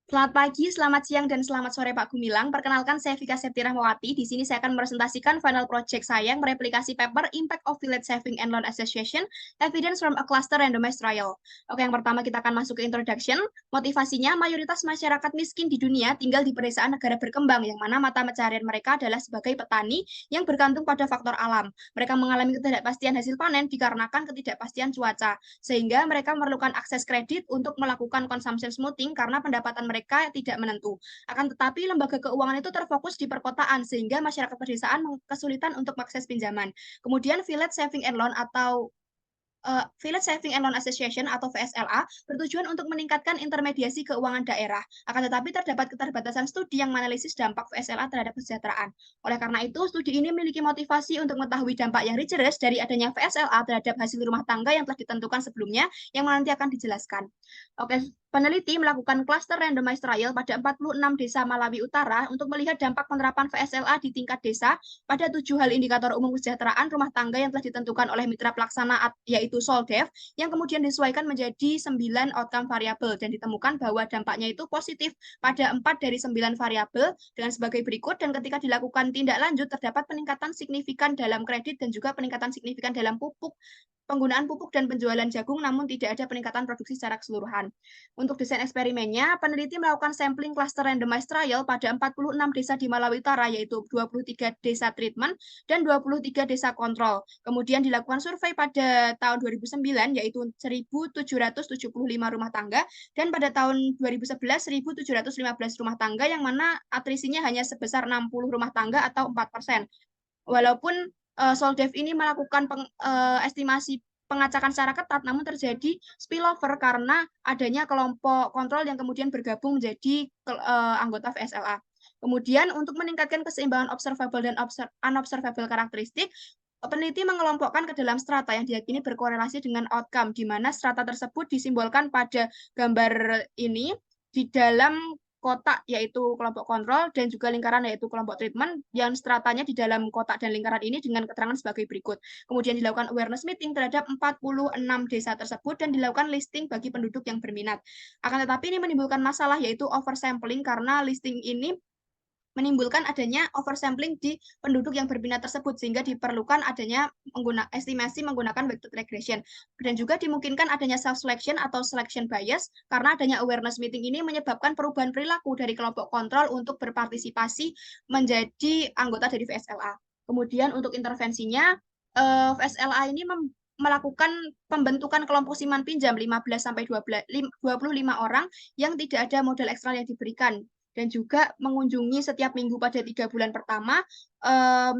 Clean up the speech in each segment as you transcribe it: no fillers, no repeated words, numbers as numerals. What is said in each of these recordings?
Selamat pagi, selamat siang, dan selamat sore Pak Gumilang. Perkenalkan, saya Vika Septi Rahmawati. Di sini saya akan meresentasikan final project saya yang mereplikasi paper Impact of Village Saving and Loan Association, Evidence from a Cluster Randomized Trial. Oke, yang pertama kita akan masuk ke introduction. Motivasinya, mayoritas masyarakat miskin di dunia tinggal di pedesaan negara berkembang, yang mana mata pencaharian mereka adalah sebagai petani yang bergantung pada faktor alam. Mereka mengalami ketidakpastian hasil panen dikarenakan ketidakpastian cuaca, sehingga mereka memerlukan akses kredit untuk melakukan consumption smoothing karena pendapatan mereka tidak menentu. Akan tetapi lembaga keuangan itu terfokus di perkotaan sehingga masyarakat pedesaan kesulitan untuk mengakses pinjaman. Kemudian Village Saving and Loan atau Village Saving and Loan Association atau VSLA bertujuan untuk meningkatkan intermediasi keuangan daerah. Akan tetapi terdapat keterbatasan studi yang menganalisis dampak VSLA terhadap kesejahteraan. Oleh karena itu, studi ini memiliki motivasi untuk mengetahui dampak yang rigorous dari adanya VSLA terhadap hasil rumah tangga yang telah ditentukan sebelumnya, yang nanti akan dijelaskan. Oke, peneliti melakukan cluster randomized trial pada 46 desa Malawi Utara untuk melihat dampak penerapan VSLA di tingkat desa pada 7 hal indikator umum kesejahteraan rumah tangga yang telah ditentukan oleh mitra pelaksana yaitu SOLDEV, yang kemudian disesuaikan menjadi 9 outcome variabel dan ditemukan bahwa dampaknya itu positif pada 4 dari 9 variabel dengan sebagai berikut, dan ketika dilakukan tindak lanjut terdapat peningkatan signifikan dalam kredit dan juga peningkatan signifikan dalam penggunaan pupuk dan penjualan jagung, namun tidak ada peningkatan produksi secara keseluruhan. Untuk desain eksperimennya, peneliti melakukan sampling cluster randomized trial pada 46 desa di Malawi Utara, yaitu 23 desa treatment dan 23 desa kontrol. Kemudian dilakukan survei pada tahun 2009, yaitu 1.775 rumah tangga, dan pada tahun 2011, 1.715 rumah tangga, yang mana atrisinya hanya sebesar 60 rumah tangga atau 4%. Walaupun Soldev ini melakukan estimasi pengacakan secara ketat, namun terjadi spillover karena adanya kelompok kontrol yang kemudian bergabung menjadi anggota VSLA. Kemudian untuk meningkatkan keseimbangan observable dan unobservable karakteristik, peneliti mengelompokkan ke dalam strata yang diyakini berkorelasi dengan outcome, di mana strata tersebut disimbolkan pada gambar ini di dalam kotak yaitu kelompok kontrol dan juga lingkaran yaitu kelompok treatment, yang stratanya di dalam kotak dan lingkaran ini dengan keterangan sebagai berikut. Kemudian dilakukan awareness meeting terhadap 46 desa tersebut dan dilakukan listing bagi penduduk yang berminat. Akan tetapi ini menimbulkan masalah yaitu oversampling karena listing ini menimbulkan adanya oversampling di penduduk yang berminat tersebut, sehingga diperlukan adanya estimasi menggunakan weighted regression. Dan juga dimungkinkan adanya self-selection atau selection bias, karena adanya awareness meeting ini menyebabkan perubahan perilaku dari kelompok kontrol untuk berpartisipasi menjadi anggota dari VSLA. Kemudian untuk intervensinya, VSLA ini melakukan pembentukan kelompok siman pinjam 15-25 orang yang tidak ada modal ekstra yang diberikan, dan juga mengunjungi setiap minggu pada 3 bulan pertama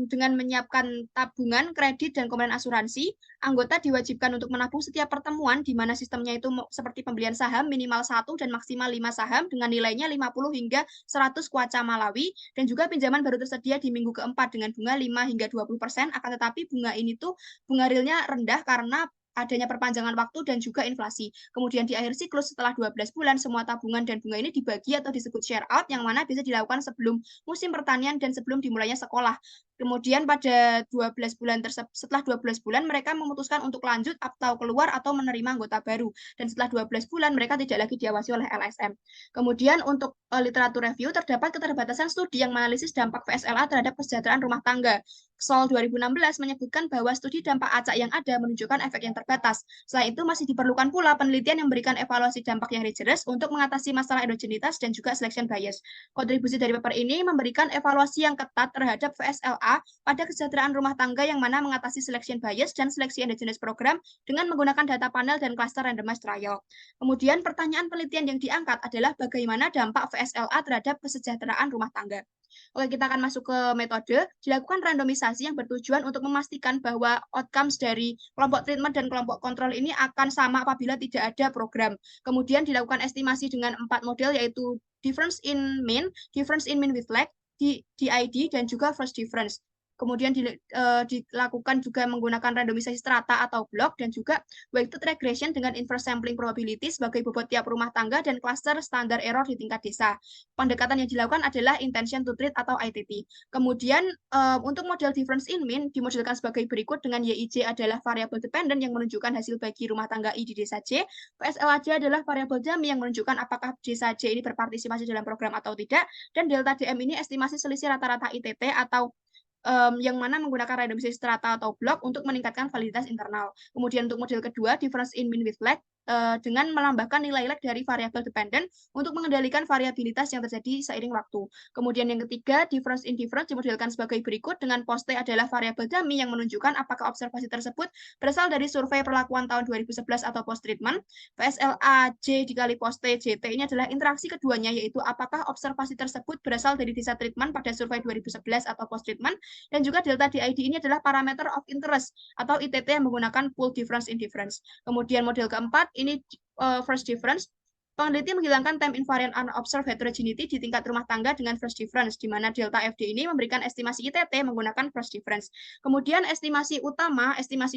dengan menyiapkan tabungan, kredit, dan komponen asuransi. Anggota diwajibkan untuk menabung setiap pertemuan, di mana sistemnya itu seperti pembelian saham minimal 1 dan maksimal 5 saham dengan nilainya 50 hingga 100 kuaca Malawi, dan juga pinjaman baru tersedia di minggu keempat dengan bunga 5 hingga 20%, akan tetapi bunga ini tuh bunga realnya rendah karena adanya perpanjangan waktu dan juga inflasi. Kemudian di akhir siklus setelah 12 bulan, semua tabungan dan bunga ini dibagi atau disebut share out, yang mana bisa dilakukan sebelum musim pertanian dan sebelum dimulainya sekolah. Kemudian pada 12 bulan setelah 12 bulan mereka memutuskan untuk lanjut atau keluar atau menerima anggota baru. Dan setelah 12 bulan mereka tidak lagi diawasi oleh LSM. Kemudian untuk literatur review, terdapat keterbatasan studi yang menganalisis dampak VSLA terhadap kesejahteraan rumah tangga. Sol 2016 menyebutkan bahwa studi dampak acak yang ada menunjukkan efek yang terbatas. Selain itu, masih diperlukan pula penelitian yang memberikan evaluasi dampak yang rigorous untuk mengatasi masalah endogenitas dan juga selection bias. Kontribusi dari paper ini memberikan evaluasi yang ketat terhadap VSLA pada kesejahteraan rumah tangga, yang mana mengatasi selection bias dan seleksi endogenous program dengan menggunakan data panel dan cluster randomized trial. Kemudian pertanyaan penelitian yang diangkat adalah bagaimana dampak VSLA terhadap kesejahteraan rumah tangga. Oke, kita akan masuk ke metode. Dilakukan randomisasi yang bertujuan untuk memastikan bahwa outcomes dari kelompok treatment dan kelompok kontrol ini akan sama apabila tidak ada program. Kemudian dilakukan estimasi dengan 4 model, yaitu difference in mean with lag, DID, dan juga first difference. kemudian dilakukan juga menggunakan randomisasi strata atau blok, dan juga weighted regression dengan inverse sampling probability sebagai bobot tiap rumah tangga dan cluster standar error di tingkat desa. Pendekatan yang dilakukan adalah intention to treat atau ITT. Kemudian untuk model difference in mean dimodelkan sebagai berikut dengan YIJ adalah variable dependent yang menunjukkan hasil bagi rumah tangga I di desa J, VSLAJ adalah variabel dummy yang menunjukkan apakah desa J ini berpartisipasi dalam program atau tidak, dan delta DM ini estimasi selisih rata-rata ITT atau yang mana menggunakan randomisasi strata atau blok untuk meningkatkan validitas internal. Kemudian untuk model kedua, difference in mean with lag, dengan menambahkan nilai lag dari variabel dependent untuk mengendalikan variabilitas yang terjadi seiring waktu. Kemudian yang ketiga, difference in difference dimodelkan sebagai berikut dengan post T adalah variabel dummy yang menunjukkan apakah observasi tersebut berasal dari survei perlakuan tahun 2011 atau post treatment. VSLA J dikali post T JT ini adalah interaksi keduanya, yaitu apakah observasi tersebut berasal dari desa treatment pada survei 2011 atau post treatment, dan juga delta DID ini adalah parameter of interest atau ITT yang menggunakan pool difference in difference. Kemudian model keempat, ini first difference. Peneliti menghilangkan time invariant unobserved heterogeneity di tingkat rumah tangga dengan first difference, di mana delta FD ini memberikan estimasi ITT menggunakan first difference. Kemudian estimasi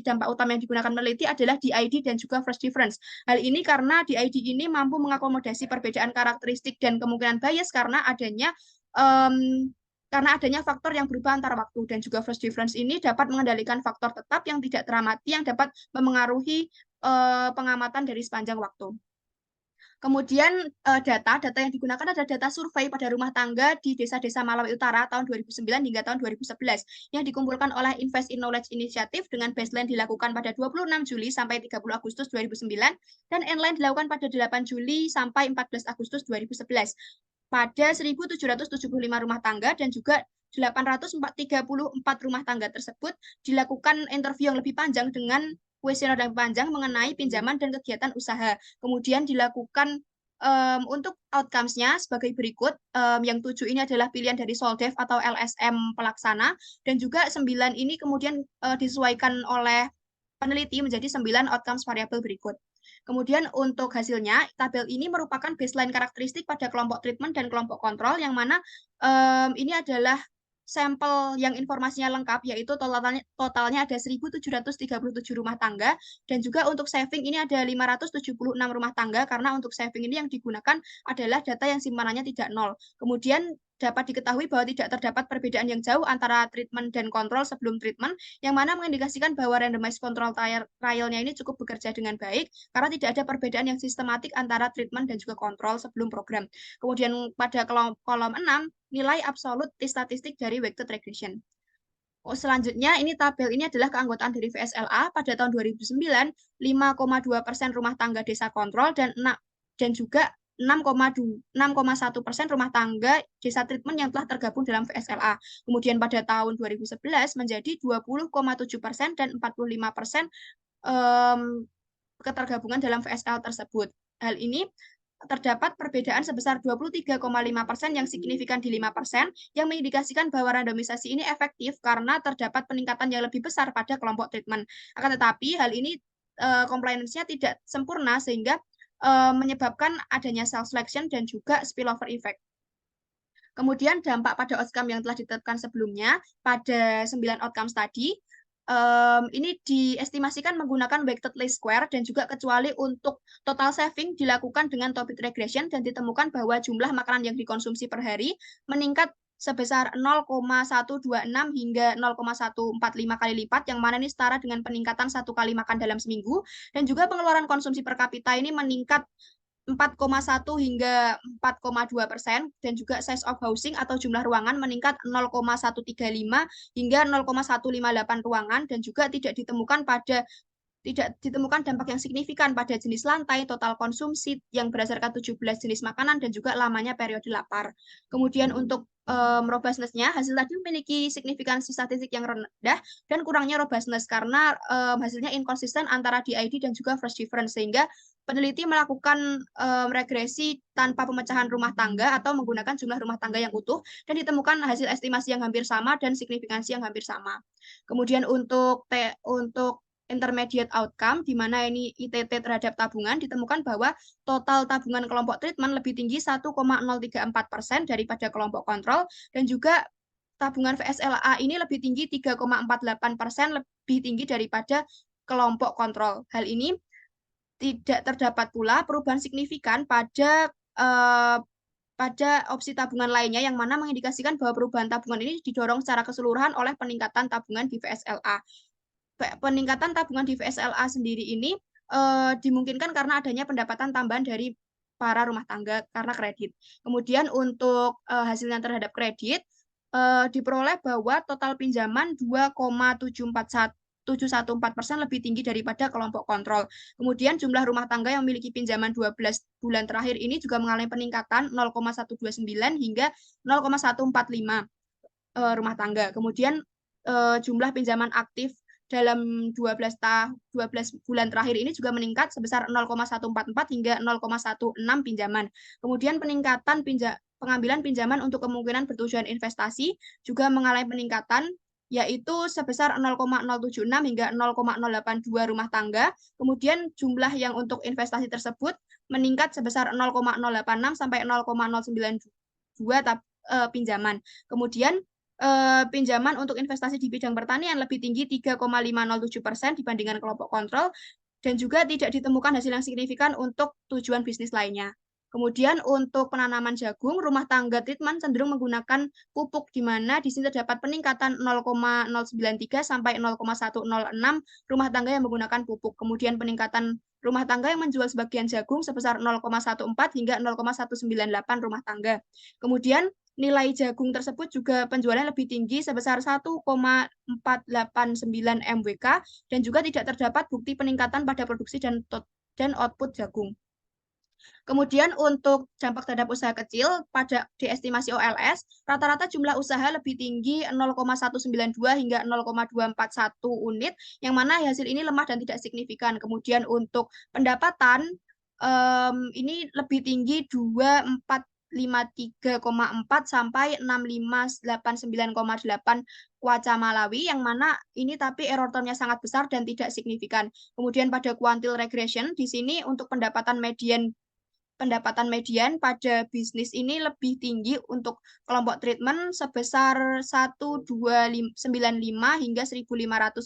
dampak utama yang digunakan peneliti adalah DID dan juga first difference. Hal ini karena DID ini mampu mengakomodasi perbedaan karakteristik dan kemungkinan bias karena adanya faktor yang berubah antara waktu, dan juga first difference ini dapat mengendalikan faktor tetap yang tidak teramati yang dapat memengaruhi pengamatan dari sepanjang waktu. Kemudian data yang digunakan adalah data survei pada rumah tangga di desa-desa Malawi Utara tahun 2009 hingga tahun 2011 yang dikumpulkan oleh Invest in Knowledge Initiative dengan baseline dilakukan pada 26 Juli sampai 30 Agustus 2009 dan endline dilakukan pada 8 Juli sampai 14 Agustus 2011 pada 1.775 rumah tangga, dan juga 834 rumah tangga tersebut dilakukan interview yang lebih panjang dengan kuesioner yang panjang mengenai pinjaman dan kegiatan usaha. Kemudian dilakukan untuk outcomes-nya sebagai berikut. Yang 7 ini adalah pilihan dari Soldev atau LSM pelaksana, dan juga 9 ini kemudian disesuaikan oleh peneliti menjadi 9 outcomes variabel berikut. Kemudian untuk hasilnya, tabel ini merupakan baseline karakteristik pada kelompok treatment dan kelompok kontrol, yang mana ini adalah sampel yang informasinya lengkap, yaitu totalnya ada 1.737 rumah tangga, dan juga untuk saving ini ada 576 rumah tangga, karena untuk saving ini yang digunakan adalah data yang simpanannya tidak nol. Kemudian dapat diketahui bahwa tidak terdapat perbedaan yang jauh antara treatment dan kontrol sebelum treatment, yang mana mengindikasikan bahwa randomized control trial-nya ini cukup bekerja dengan baik, karena tidak ada perbedaan yang sistematik antara treatment dan juga kontrol sebelum program. Kemudian pada kolom 6, nilai absolut statistik dari weighted regression. Selanjutnya, ini tabel ini adalah keanggotaan dari VSLA pada tahun 2009, 5,2% rumah tangga desa kontrol, dan juga 6,1% rumah tangga desa treatment yang telah tergabung dalam VSLA. Kemudian pada tahun 2011 menjadi 20,7% dan 45% ketergabungan dalam VSL tersebut. Hal ini terdapat perbedaan sebesar 23,5% yang signifikan di 5%, yang mengindikasikan bahwa randomisasi ini efektif karena terdapat peningkatan yang lebih besar pada kelompok treatment. Akan tetapi, hal ini compliance-nya tidak sempurna sehingga menyebabkan adanya self-selection dan juga spillover effect. Kemudian dampak pada outcome yang telah ditetapkan sebelumnya pada 9 outcomes tadi, ini diestimasikan menggunakan weighted least square, dan juga kecuali untuk total saving dilakukan dengan topit regression, dan ditemukan bahwa jumlah makanan yang dikonsumsi per hari meningkat sebesar 0,126 hingga 0,145 kali lipat, yang mana ini setara dengan peningkatan 1 kali makan dalam seminggu, dan juga pengeluaran konsumsi per kapita ini meningkat 4,1 hingga 4,2%, dan juga size of housing atau jumlah ruangan meningkat 0,135 hingga 0,158 ruangan, dan juga tidak ditemukan dampak yang signifikan pada jenis lantai, total konsumsi yang berdasarkan 17 jenis makanan, dan juga lamanya periode lapar. Kemudian untuk robustness-nya, hasil tadi memiliki signifikansi statistik yang rendah dan kurangnya robustness karena hasilnya inkonsisten antara DID dan juga first difference, sehingga peneliti melakukan regresi tanpa pemecahan rumah tangga atau menggunakan jumlah rumah tangga yang utuh, dan ditemukan hasil estimasi yang hampir sama dan signifikansi yang hampir sama. Kemudian untuk intermediate outcome, di mana ini ITT terhadap tabungan, ditemukan bahwa total tabungan kelompok treatment lebih tinggi 1,034% daripada kelompok kontrol, dan juga tabungan VSLA ini lebih tinggi 3,48%, lebih tinggi daripada kelompok kontrol. Hal ini tidak terdapat pula perubahan signifikan pada opsi tabungan lainnya yang mana mengindikasikan bahwa perubahan tabungan ini didorong secara keseluruhan oleh peningkatan tabungan di VSLA. Peningkatan tabungan di VSLA sendiri ini dimungkinkan karena adanya pendapatan tambahan dari para rumah tangga karena kredit. Kemudian untuk hasilnya terhadap kredit diperoleh bahwa total pinjaman 2,714% lebih tinggi daripada kelompok kontrol. Kemudian jumlah rumah tangga yang memiliki pinjaman 12 bulan terakhir ini juga mengalami peningkatan 0,129 hingga 0,145 rumah tangga. Kemudian jumlah pinjaman aktif dalam 12 bulan terakhir ini juga meningkat sebesar 0,144 hingga 0,16 pinjaman. Kemudian peningkatan pengambilan pinjaman untuk kemungkinan bertujuan investasi juga mengalami peningkatan yaitu sebesar 0,076 hingga 0,082 rumah tangga. Kemudian jumlah yang untuk investasi tersebut meningkat sebesar 0,086 sampai 0,092 pinjaman. Kemudian pinjaman untuk investasi di bidang pertanian lebih tinggi 3,507% dibandingkan kelompok kontrol dan juga tidak ditemukan hasil yang signifikan untuk tujuan bisnis lainnya. Kemudian untuk penanaman jagung, rumah tangga treatment cenderung menggunakan pupuk di mana di sini terdapat peningkatan 0,093 sampai 0,106 rumah tangga yang menggunakan pupuk. Kemudian peningkatan rumah tangga yang menjual sebagian jagung sebesar 0,14 hingga 0,198 rumah tangga. Kemudian nilai jagung tersebut juga penjualan lebih tinggi sebesar 1,489 MWK dan juga tidak terdapat bukti peningkatan pada produksi dan output jagung. Kemudian untuk dampak terhadap usaha kecil pada diestimasi OLS, rata-rata jumlah usaha lebih tinggi 0,192 hingga 0,241 unit, yang mana hasil ini lemah dan tidak signifikan. Kemudian untuk pendapatan, ini lebih tinggi 2453,4 sampai 6589,8 Kwacha Malawi, yang mana ini tapi error termnya sangat besar dan tidak signifikan. Kemudian pada quantile regression, di sini untuk pendapatan median pada bisnis ini lebih tinggi untuk kelompok treatment sebesar 1295 hingga 1500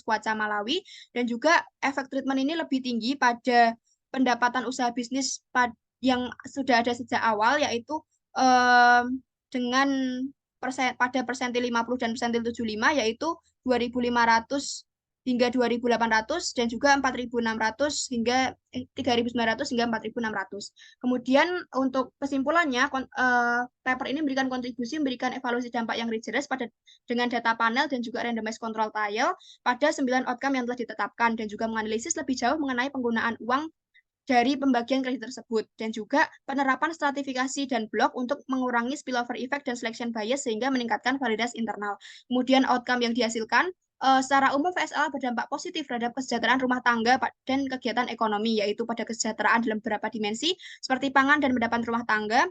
Kwacha Malawi, dan juga efek treatment ini lebih tinggi pada pendapatan usaha bisnis yang sudah ada sejak awal, yaitu dengan pada persentil 50 dan persentil 75, yaitu 2500 hingga 2.800 dan juga 4.600 hingga 3.900 hingga 4.600. Kemudian untuk kesimpulannya, paper ini memberikan evaluasi dampak yang rigorous dengan data panel dan juga randomized control trial pada 9 outcome yang telah ditetapkan dan juga menganalisis lebih jauh mengenai penggunaan uang dari pembagian kredit tersebut dan juga penerapan stratifikasi dan blok untuk mengurangi spillover effect dan selection bias sehingga meningkatkan validitas internal. Kemudian outcome yang dihasilkan secara umum VSLA berdampak positif terhadap kesejahteraan rumah tangga dan kegiatan ekonomi, yaitu pada kesejahteraan dalam beberapa dimensi seperti pangan dan pendapatan rumah tangga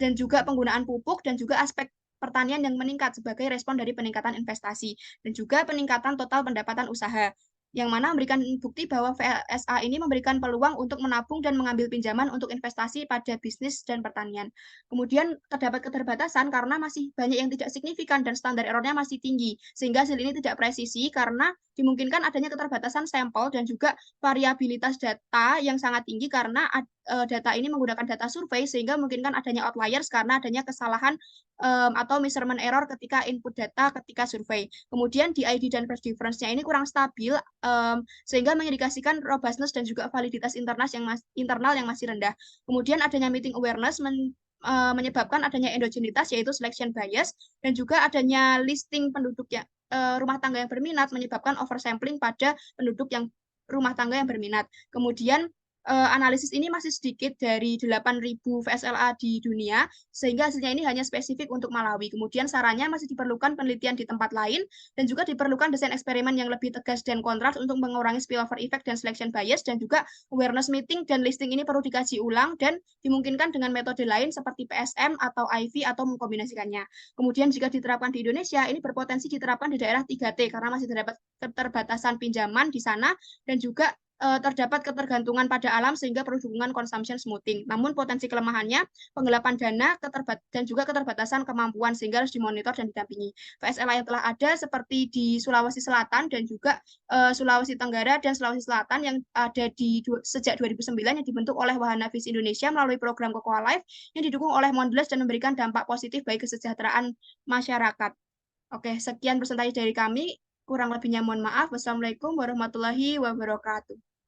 dan juga penggunaan pupuk dan juga aspek pertanian yang meningkat sebagai respon dari peningkatan investasi dan juga peningkatan total pendapatan usaha, yang mana memberikan bukti bahwa VSA ini memberikan peluang untuk menabung dan mengambil pinjaman untuk investasi pada bisnis dan pertanian. Kemudian terdapat keterbatasan karena masih banyak yang tidak signifikan dan standar errornya masih tinggi, sehingga hasil ini tidak presisi karena dimungkinkan adanya keterbatasan sampel dan juga variabilitas data yang sangat tinggi karena data ini menggunakan data survei, sehingga memungkinkan adanya outliers karena adanya kesalahan atau measurement error ketika input data ketika survei. Kemudian DID dan price difference-nya ini kurang stabil, sehingga mengindikasikan robustness dan juga validitas internal yang masih rendah. Kemudian adanya meeting awareness menyebabkan adanya endogenitas yaitu selection bias, dan juga adanya listing penduduk rumah tangga yang berminat menyebabkan oversampling pada penduduk rumah tangga yang berminat. Kemudian analisis ini masih sedikit dari 8.000 VSLA di dunia, sehingga hasilnya ini hanya spesifik untuk Malawi. Kemudian sarannya masih diperlukan penelitian di tempat lain, dan juga diperlukan desain eksperimen yang lebih tegas dan kontras untuk mengurangi spillover effect dan selection bias, dan juga awareness meeting dan listing ini perlu dikaji ulang, dan dimungkinkan dengan metode lain seperti PSM atau IV atau mengkombinasikannya. Kemudian jika diterapkan di Indonesia, ini berpotensi diterapkan di daerah 3T, karena masih terdapat keterbatasan pinjaman di sana, dan juga terdapat ketergantungan pada alam sehingga perlu dukungan consumption smoothing. Namun potensi kelemahannya penggelapan dana dan juga keterbatasan kemampuan sehingga harus dimonitor dan didampingi. VSLA yang telah ada seperti di Sulawesi Selatan dan juga Sulawesi Tenggara dan Sulawesi Selatan yang ada sejak 2009 yang dibentuk oleh Wahana Vis Indonesia melalui program Cocoa Life yang didukung oleh Mondelez dan memberikan dampak positif bagi kesejahteraan masyarakat. Oke, sekian presentasi dari kami. Kurang lebihnya mohon maaf. Wassalamualaikum warahmatullahi wabarakatuh.